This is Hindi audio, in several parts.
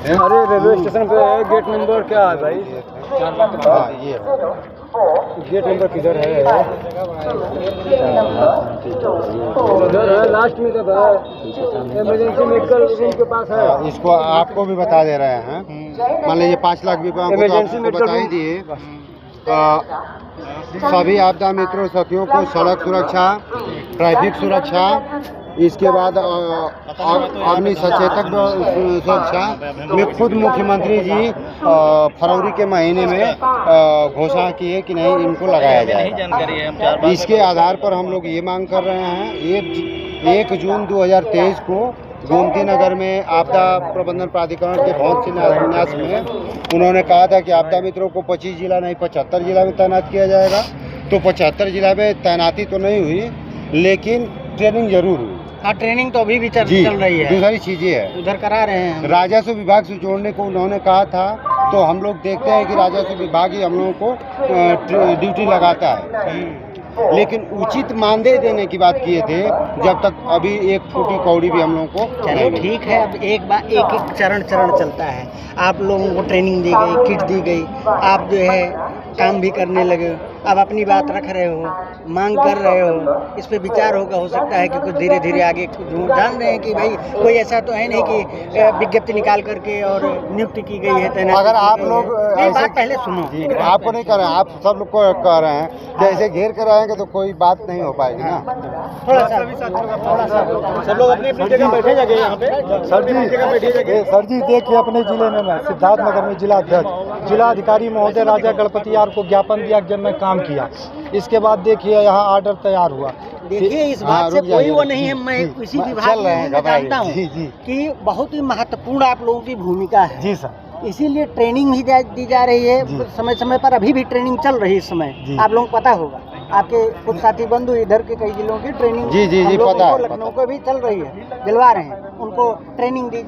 अरे रेलवे स्टेशन पे गेट नंबर क्या है भाई? हाँ ये गेट नंबर किधर है? उधर है लास्ट में, जब है इमरजेंसी मेडिकल रूम के पास है। इसको आपको भी बता दे रहे हैं। मान लीजिए 5 लाख भी इमरजेंसी मेडिकल बता ही दिए। सभी आपदा मित्रों साथियों को सड़क सुरक्षा, ट्रैफिक सुरक्षा, इसके बाद अग्नि सचेतक सुरक्षा में खुद मुख्यमंत्री जी फरवरी के महीने में घोषणा की है कि नहीं इनको लगाया जाएगा। इसके आधार पर हम लोग ये मांग कर रहे हैं 1 जून 2023 को गोमती नगर में आपदा प्रबंधन प्राधिकरण के भवन शिलान्यास में उन्होंने कहा था कि आपदा मित्रों को 25 जिला नहीं 75 जिला में तैनात किया जाएगा। तो 75 जिला में तैनाती तो नहीं हुई, लेकिन ट्रेनिंग जरूर हुई। हाँ, ट्रेनिंग तो अभी भी चल रही है। दूसरी चीजें है, उधर करा रहे हैं। राजस्व विभाग से जोड़ने को उन्होंने कहा था, तो हम लोग देखते हैं कि राजस्व विभाग ही हम लोगों को ड्यूटी लगाता है, लेकिन उचित मानदेय देने की बात किए थे। जब तक अभी एक फूटी कौड़ी भी हम लोगों को चलो ठीक है, अब एक चरण चलता है। आप लोगों को ट्रेनिंग दी गई, किट दी गई, आप जो है काम भी करने लगे, अब अपनी बात रख रहे हो, मांग कर रहे हो, इस पे विचार होगा। हो सकता है कि कुछ धीरे धीरे आगे जान रहे हैं कि भाई कोई ऐसा तो है नहीं कि विज्ञप्ति निकाल करके और नियुक्ति की गई है। अगर आप लोग बात पहले सुनो, आपको नहीं कर रहे हैं, आप सब लोग को कह रहे हैं, जैसे घेर कर रहेंगे तो कोई बात नहीं हो पाएगी ना। थोड़ा सा सब लोग अपनी अपनी जगह बैठे जाइए। यहाँ पे सर जी देखिए, अपने जिले में मैं सिद्धार्थनगर में जिलाधिकारी महोदय राजा गणपति को ज्ञापन दिया जब मैं काम किया। इसके बाद देखिए यहाँ ऑर्डर तैयार हुआ। देखिए इस बात से कोई वो नहीं है, मैं इसी विभाग में जानता हूँ कि बहुत ही महत्वपूर्ण आप लोगों की भूमिका है। जी सर, इसीलिए ट्रेनिंग भी दी जा रही है समय समय पर। अभी भी ट्रेनिंग चल रही है इस समय, आप लोगों को पता होगा। आपके कुछ साथी बंधु इधर के कई जिलों की ट्रेनिंग जी पता है, लखनऊ को भी चल रही है, दिलवा रहे हैं। उनको ट्रेनिंग की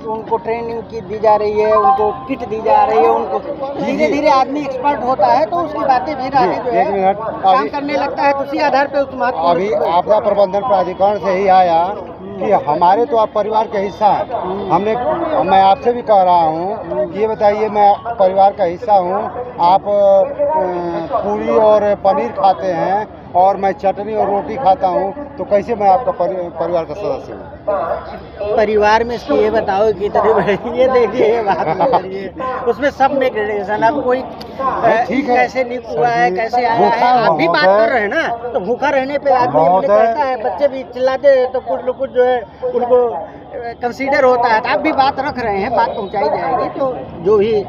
दी जा रही है, उनको किट दी जा रही है। उनको धीरे धीरे आदमी एक्सपर्ट होता है तो उसकी बातें फिर आगे जो है काम करने लगता है। तो उसी आधार पे अभी आपदा प्रबंधन प्राधिकरण से ही आया कि हमारे तो आप परिवार का हिस्सा हैं। मैं आपसे भी कह रहा हूँ, ये बताइए, मैं परिवार का हिस्सा हूँ, आप पूरी और पनीर खाते हैं और मैं चटनी और रोटी खाता हूँ, तो कैसे मैं आपका परिवार का सदस्य हूँ? परिवार में इसको ये बताओ कि ये देखिए ये बात करिए, उसमें सब में ग्रेडेशन। अब कोई ठीक है, कैसे लिख हुआ है, कैसे आया है, आप भी बात कर रहे हैं ना। तो भूखा रहने पे आदमी करता है, बच्चे भी चिल्लाते हैं तो कुछ लोग जो है उनको कंसीडर होता है। तो आप भी बात रख रहे हैं, बात पहुंचाई जाएगी, तो जो भी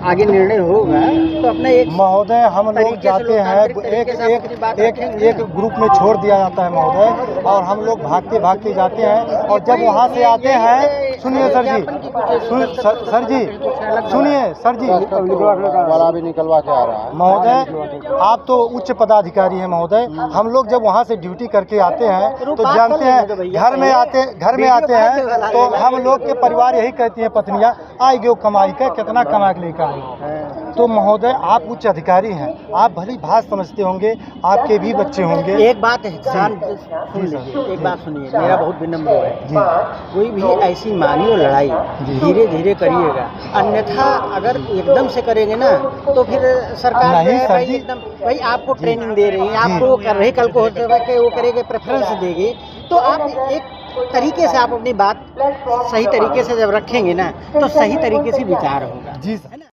आगे निर्णय होगा तो अपने एक महोदय हम लोग जाते हैं, एक ग्रुप में छोड़ दिया जाता है महोदय, और हम लोग भागते जाते हैं। और जब वहाँ से आते हैं, सुनिए सर जी वाला भी निकलवा के आ रहा है महोदय, आप तो उच्च पदाधिकारी हैं महोदय। हम लोग जब वहाँ से ड्यूटी करके आते हैं तो जानते हैं, घर में आते हैं तो हम लोग के परिवार यही कहती हैं पत्नियाँ, आएगी कमाई का, कितना कमा के लेकर आएगी। तो महोदय आप उच्च अधिकारी हैं, आप भली भात समझते होंगे, आपके भी बच्चे होंगे। एक बात है, एक बात सुनिए, मेरा बहुत विनम्र है। कोई भी ऐसी मानियो लड़ाई धीरे धीरे करिएगा, अन्यथा अगर एकदम से करेंगे ना तो फिर सरकार एकदम भाई आपको ट्रेनिंग दे रही है, आपको वो कर रही, कल को हो सकता है वो करेगी, प्रेफरेंस देगी। तो आप एक तरीके से आप अपनी बात सही तरीके से जब रखेंगे ना तो सही तरीके से विचार होगा, है ना।